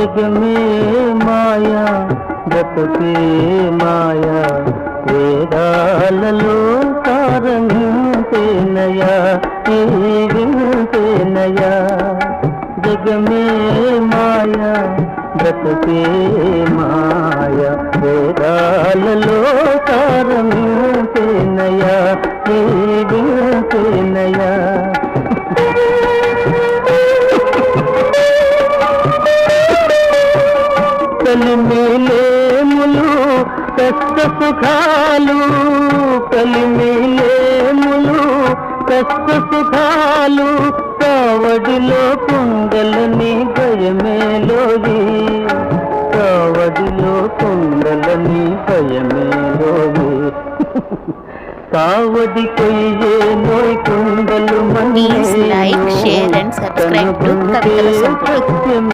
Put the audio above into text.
జగమే మాయా బ్రతుకే మాయా వేదాలలో సారంతేనయా ఈ వింతేనయా జగమే మాయా బ్రతుకే మాయా వేదాలలో సారంతేనయా ఈ వింతేనయా కలిమిలేములు కష్ట సుఖాలు కలిమిలేములు కష్ట సుఖాలు కావడిలో పొంగలని భయమేలోని కావడిలో పొంగలని భయమేలోని కావడి కొయ్యే నోయ్ కుండలు Please like, share and subscribe to Kavitala Santhu.